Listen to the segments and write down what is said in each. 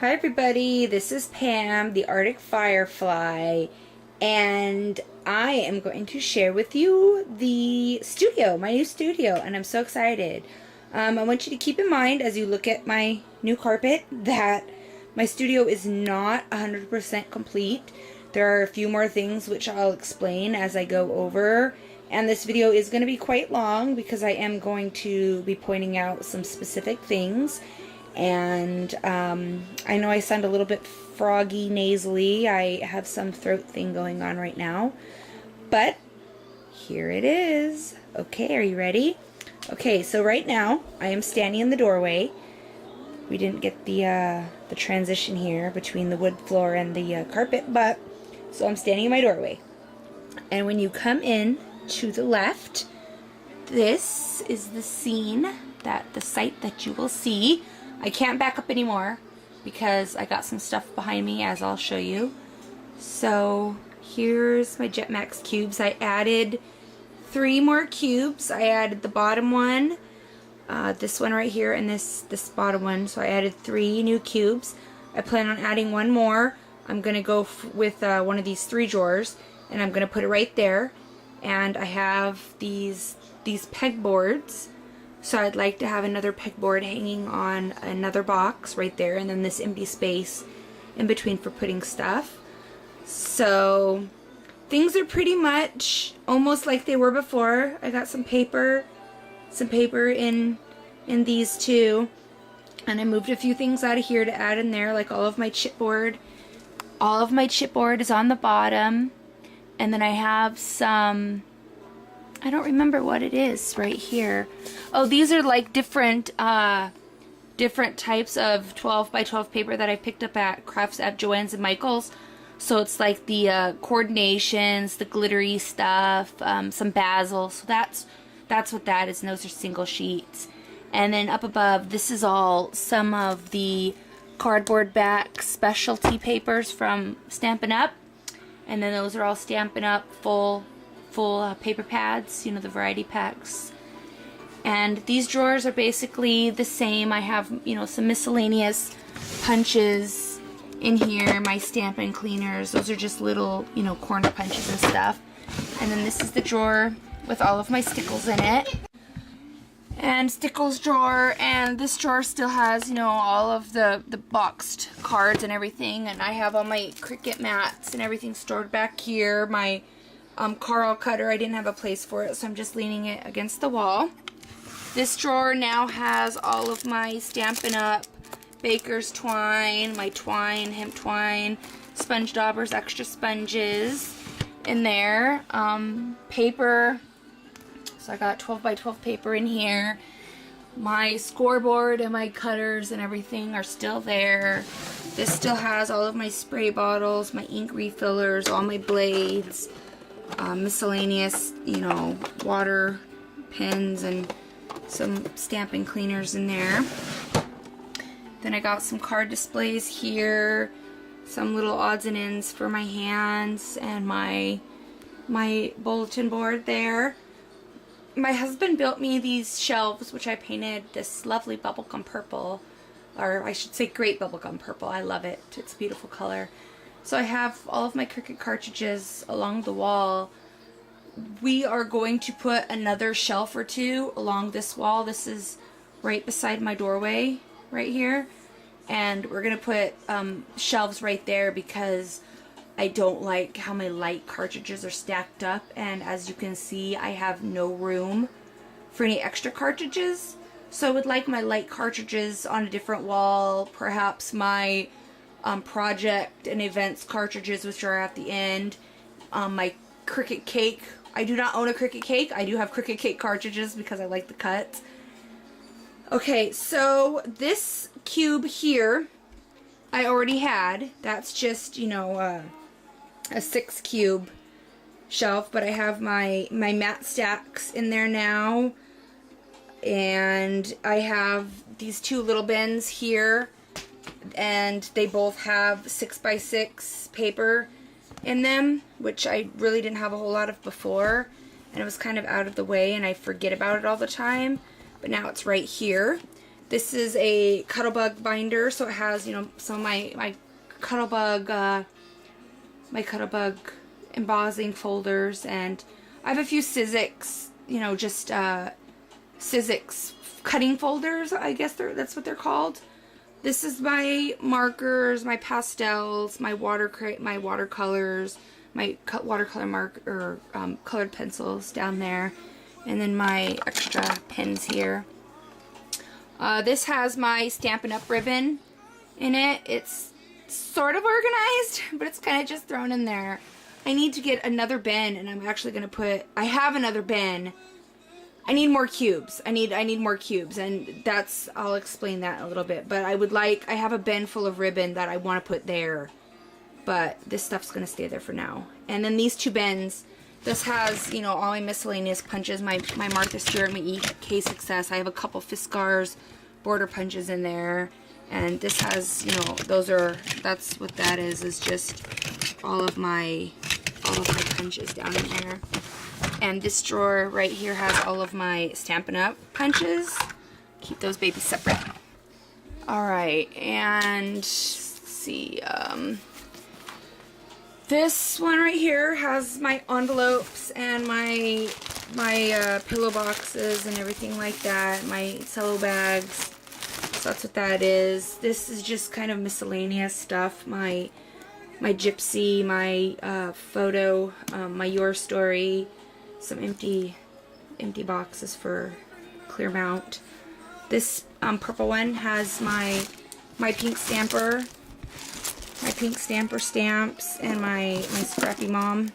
Hi everybody, this is Pam, the Arctic Firefly, and I am going to share with you the studio, my new studio, and I'm so excited. I want you to keep in mind as you look at my new carpet that my studio is not 100% complete. There are a few more things which I'll explain as I go over, and this video is going to be quite long because I am going to be pointing out some specific things. And I know I sound a little bit froggy, nasally. I have some throat thing going on right now. But here it is. Okay, are you ready? Okay, so right now I am standing in the doorway. We didn't get the transition here between the wood floor and the carpet, but so I'm standing in my doorway. And when you come in to the left, this is the scene, the site that you will see. I can't back up anymore because I got some stuff behind me, as I'll show you. So here's my Jetmax cubes. I added 3 more cubes. I added the bottom one, this one right here, and this bottom one. So I added 3 new cubes. I plan on adding 1 more. I'm gonna go with one of these 3 drawers, and I'm gonna put it right there. And I have these pegboards. So I'd like to have another pegboard hanging on another box right there, and then this empty space in between for putting stuff. So things are pretty much almost like they were before. I got some paper in these two, and I moved a few things out of here to add in there, like all of my chipboard. All of my chipboard is on the bottom, and then I have some, I don't remember what it is right here. Oh, these are like different types of 12 by 12 paper that I picked up at Crafts at Joann's and Michael's. So it's like the coordinations, the glittery stuff, some basil. So that's what that is, and those are single sheets. And then up above, this is all some of the cardboard back specialty papers from Stampin' Up. And then those are all Stampin' Up full paper pads, you know, the variety packs. And these drawers are basically the same. I have, you know, some miscellaneous punches in here, my Stampin' cleaners. Those are just little, you know, corner punches and stuff. And then this is the drawer with all of my stickles in it. And stickles drawer, and this drawer still has, you know, all of the boxed cards and everything. And I have all my Cricut mats and everything stored back here. My Carl cutter, I didn't have a place for it, so I'm just leaning it against the wall. This drawer now has all of my Stampin' Up, Baker's Twine, my twine, hemp twine, Sponge Daubers extra sponges in there. Paper, so I got 12 by 12 paper in here. My scoreboard and my cutters and everything are still there. This still has all of my spray bottles, my ink refillers, all my blades, miscellaneous, you know, water pens, and some Stampin' cleaners in there. Then I got some card displays here, some little odds and ends for my hands, and my bulletin board there. My husband built me these shelves, which I painted this lovely bubblegum purple, or I should say grape bubblegum purple. I love it. It's a beautiful color. So I have all of my Cricut cartridges along the wall. We are going to put another shelf or 2 along this wall. This is right beside my doorway right here. And we're going to put shelves right there because I don't like how my light cartridges are stacked up. And as you can see, I have no room for any extra cartridges. So I would like my light cartridges on a different wall. Perhaps my project and events cartridges, which are at the end. My Cricut Cake. I do not own a Cricut Cake. I do have Cricut Cake cartridges because I like the cuts. Okay, so this cube here I already had. That's just, you know, a 6 cube shelf, but I have my mat stacks in there now. And I have these 2 little bins here, and they both have 6 by 6 paper in them, which I really didn't have a whole lot of before, and it was kind of out of the way and I forget about it all the time, but now it's right here. This is a Cuttlebug binder, so it has, you know, some of my Cuttlebug, my Cuttlebug embossing folders, and I have a few Sizzix, you know, just Sizzix cutting folders, I guess that's what they're called. This is my markers, my pastels, my watercolors, my watercolor colored pencils down there, and then my extra pens here. This has my Stampin' Up! Ribbon in it. It's sort of organized, but it's kind of just thrown in there. I need to get another bin, and I'm actually going to I have another bin. I need more cubes. I need more cubes, and I'll explain that a little bit. But I have a bin full of ribbon that I want to put there, but this stuff's going to stay there for now. And then these two bins, this has, you know, all my miscellaneous punches, my Martha Stewart, my EK Success. I have a couple Fiskars border punches in there, and this has, you know, that's what that is just all of my punches down in there. And this drawer right here has all of my Stampin' Up! Punches. Keep those babies separate. Alright, and let's see, this one right here has my envelopes and my pillow boxes and everything like that, my cello bags. So that's what that is. This is just kind of miscellaneous stuff. My Gypsy, my photo, my Your Story, some empty boxes for clear mount. This purple one has my pink stamper, stamps, and my Scrappy Mom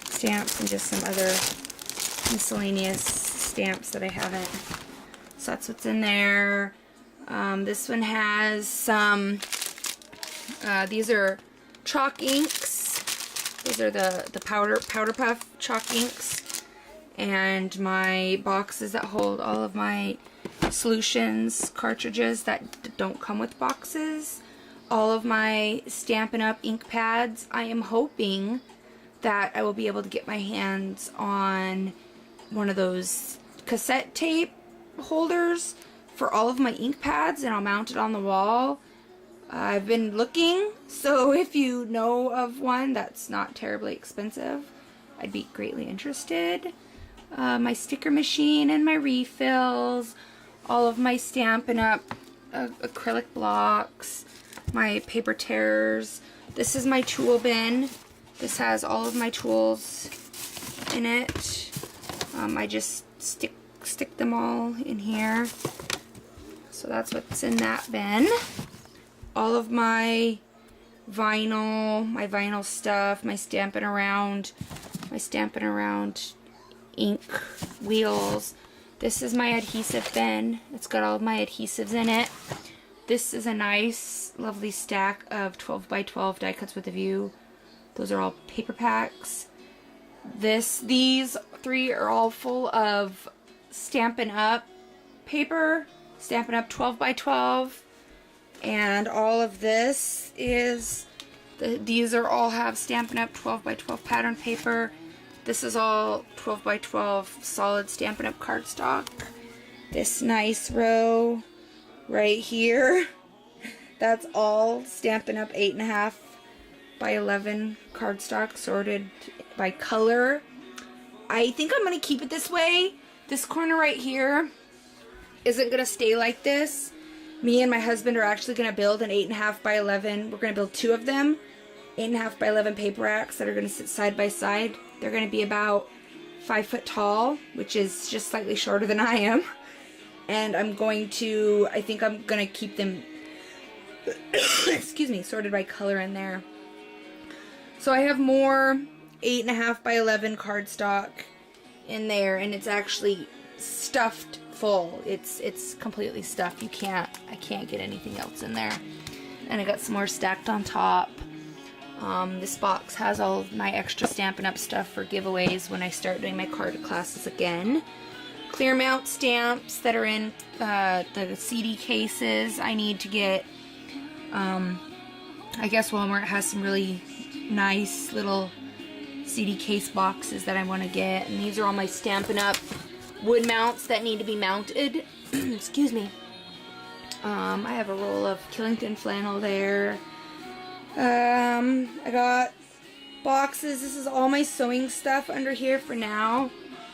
stamps, and just some other miscellaneous stamps that I haven't. So that's what's in there. This one has some, these are chalk inks. These are the Powder Puff chalk inks. And my boxes that hold all of my solutions cartridges that don't come with boxes. All of my Stampin' Up! Ink pads. I am hoping that I will be able to get my hands on one of those cassette tape holders for all of my ink pads, and I'll mount it on the wall. I've been looking, so if you know of one that's not terribly expensive, I'd be greatly interested. My sticker machine and my refills, all of my Stampin' Up! Acrylic blocks, my paper tears. This is my tool bin. This has all of my tools in it. I just stick them all in here. So that's what's in that bin. All of my vinyl stuff, my Stampin' Around ink wheels. This is my adhesive bin. It's got all of my adhesives in it. This is a nice, lovely stack of 12 by 12 die cuts with a view. Those are all paper packs. These three are all full of Stampin' Up! Paper, Stampin' Up! 12 by 12, and all of this is, these are all have Stampin' Up! 12 by 12 pattern paper. This is all 12 by 12 solid Stampin' Up! Cardstock. This nice row right here, that's all Stampin' Up! 8.5 by 11 cardstock sorted by color. I think I'm going to keep it this way. This corner right here isn't going to stay like this. Me and my husband are actually going to build an 8.5 by 11. We're going to build two of them. 8.5 by 11 paper racks that are going to sit side by side. They're going to be about 5 foot tall, which is just slightly shorter than I am. And I think I'm going to keep them, excuse me, sorted by color in there. So I have more 8.5 by 11 cardstock in there, and it's actually stuffed full. It's completely stuffed. I can't get anything else in there. And I got some more stacked on top. This box has all of my extra Stampin' Up! Stuff for giveaways when I start doing my card classes again. Clear mount stamps that are in the CD cases. I need to get, I guess Walmart has some really nice little CD case boxes that I want to get. And these are all my Stampin' Up! Wood mounts that need to be mounted. Excuse me. I have a roll of Killington flannel there. I got boxes. This is all my sewing stuff under here for now.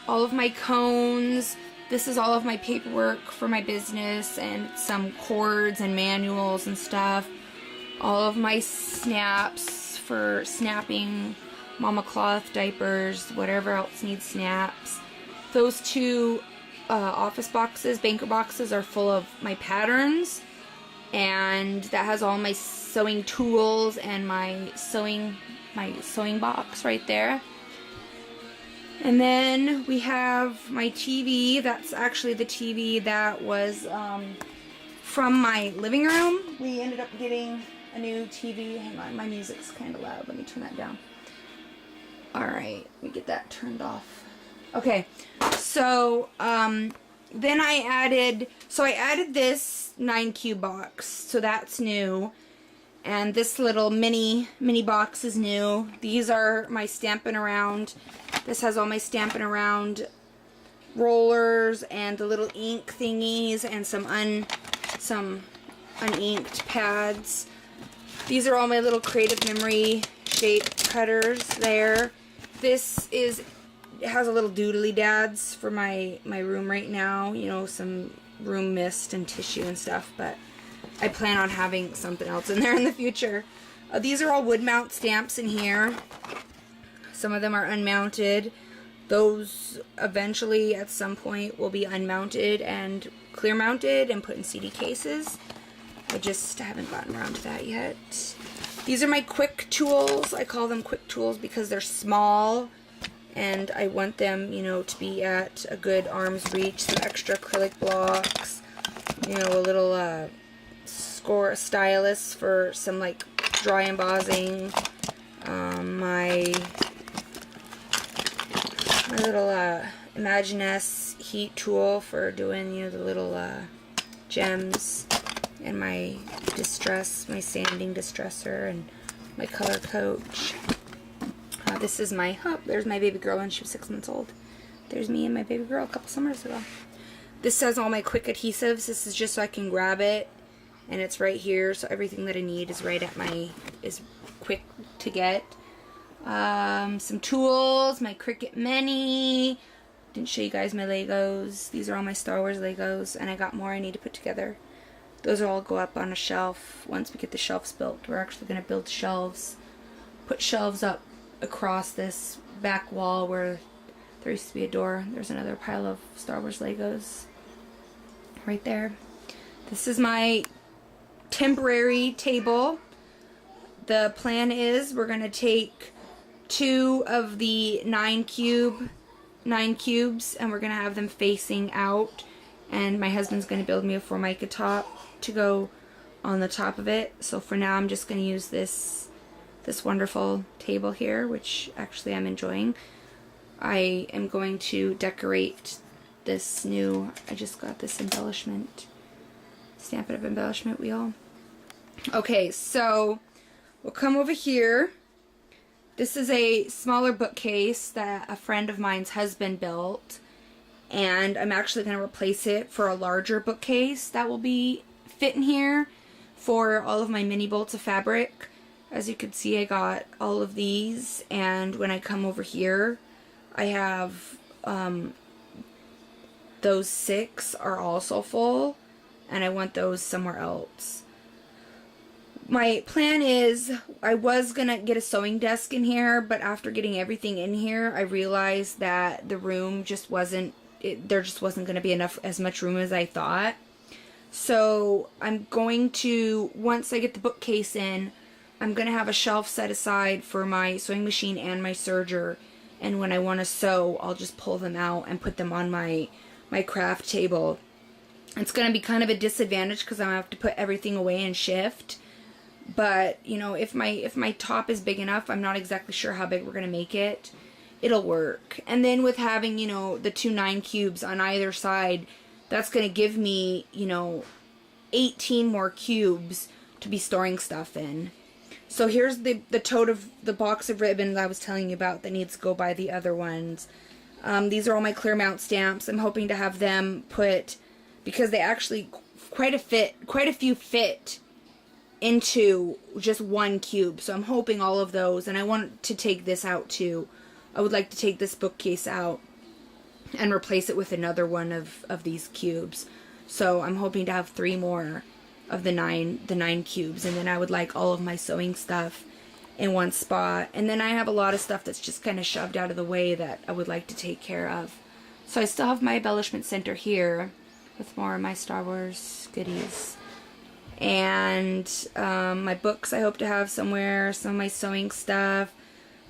All of my cones. This is all of my paperwork for my business and some cords and manuals and stuff. All of my snaps for snapping mama cloth, diapers, whatever else needs snaps. Those two office boxes, banker boxes, are full of my patterns, and that has all my sewing tools and my sewing box right there. And then we have my TV. That's actually the TV that was from my living room. We ended up getting a new TV. Hang on, my music's kind of loud. Let me turn that down. Alright, let me get that turned off. Okay, so then I added this 9 cube box. So that's new. And this little mini box is new. These are my Stampin' Around. This has all my Stampin' Around rollers and the little ink thingies and some uninked pads. These are all my little Creative Memory shape cutters there. It has a little doodly dads for my room right now. You know, some room mist and tissue and stuff, but I plan on having something else in there in the future. These are all wood mount stamps in here. Some of them are unmounted. Those eventually at some point will be unmounted and clear mounted and put in CD cases. I just haven't gotten around to that yet. These are my quick tools. I call them quick tools because they're small and I want them, you know, to be at a good arm's reach. Some extra acrylic blocks, you know, a little score stylus for some like dry embossing. My little Imaginess heat tool for doing, you know, the little gems, and my sanding distressor, and my color coach. This is my, there's my baby girl when she was 6 months old. There's me and my baby girl a couple summers ago. This says all my quick adhesives. This is just so I can grab it, and it's right here, so everything that I need is right at is quick to get. Some tools, my Cricut Mini. Didn't show you guys my Legos. These are all my Star Wars Legos, and I got more I need to put together. Those will all go up on a shelf once we get the shelves built. We're actually going to build shelves, put shelves up across this back wall where there used to be a door. There's another pile of Star Wars Legos right there. This is my temporary table. The plan is we're going to take 2 of the 9 cubes and we're going to have them facing out, and my husband's going to build me a Formica top to go on the top of it. So for now I'm just going to use this wonderful table here, which actually I'm enjoying. I am going to decorate this new, I just got this embellishment, Stampin' Up! Embellishment wheel. Okay, so we'll come over here. This is a smaller bookcase that a friend of mine's husband built, and I'm actually going to replace it for a larger bookcase that will be fit in here for all of my mini bolts of fabric. As you can see, I got all of these, and when I come over here, I have those 6 are also full, and I want those somewhere else. My plan is I was gonna get a sewing desk in here, but after getting everything in here, I realized that the room just wasn't, there just wasn't gonna be as much room as I thought. So I'm going to, once I get the bookcase in, I'm going to have a shelf set aside for my sewing machine and my serger, and when I want to sew, I'll just pull them out and put them on my craft table. It's going to be kind of a disadvantage because I'm going to have to put everything away and shift, but you know, if my top is big enough, I'm not exactly sure how big we're going to make it, it'll work. And then with having, you know, the 2 9 cubes on either side, that's going to give me, you know, 18 more cubes to be storing stuff in. So here's the tote of the box of ribbons I was telling you about that needs to go by the other ones. These are all my clear mount stamps. I'm hoping to have them put, because they actually quite a few fit into just one cube. So I'm hoping all of those, and I want to take this out too. I would like to take this bookcase out and replace it with another one of these cubes. So I'm hoping to have 3 more of the nine cubes, and then I would like all of my sewing stuff in one spot. And then I have a lot of stuff that's just kind of shoved out of the way that I would like to take care of. So I still have my embellishment center here with more of my Star Wars goodies. And my books I hope to have somewhere, some of my sewing stuff.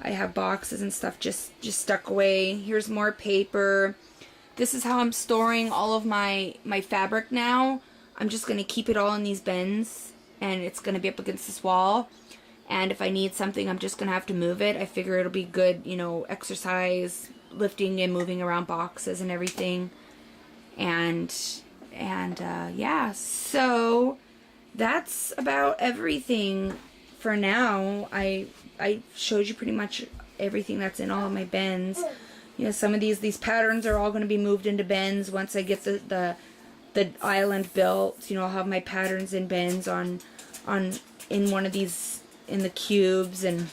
I have boxes and stuff just stuck away. Here's more paper. This is how I'm storing all of my fabric now. I'm just going to keep it all in these bins, and it's going to be up against this wall. And if I need something, I'm just going to have to move it. I figure it'll be good, you know, exercise, lifting and moving around boxes and everything. And yeah, so that's about everything for now. I showed you pretty much everything that's in all of my bins. You know, some of these patterns are all going to be moved into bins once I get the island built. You know, I'll have my patterns in bins in one of these, in the cubes, and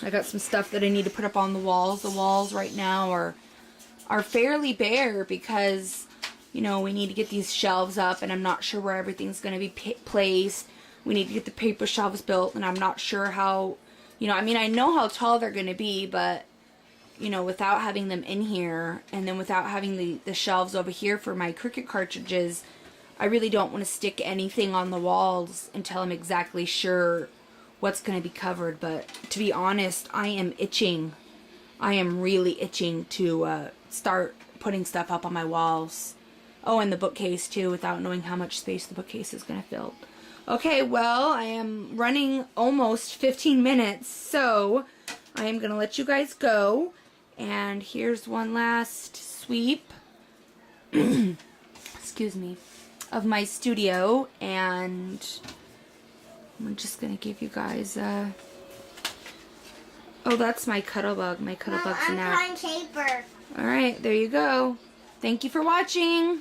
I got some stuff that I need to put up on the walls. The walls right now are fairly bare because, you know, we need to get these shelves up, and I'm not sure where everything's going to be placed. We need to get the paper shelves built, and I'm not sure how, you know, I mean, I know how tall they're going to be, but, you know, without having them in here, and then without having the shelves over here for my Cricut cartridges, I really don't want to stick anything on the walls until I'm exactly sure what's going to be covered. But to be honest, I am itching. I am really itching to start putting stuff up on my walls. Oh, and the bookcase too, without knowing how much space the bookcase is going to fill. Okay, well, I am running almost 15 minutes, so I am going to let you guys go. And here's one last sweep, excuse me, of my studio, and I'm just going to give you guys oh, that's my Cuttlebug. My Cuttlebug's Mom, nap. I'm drawing paper. Alright, there you go. Thank you for watching.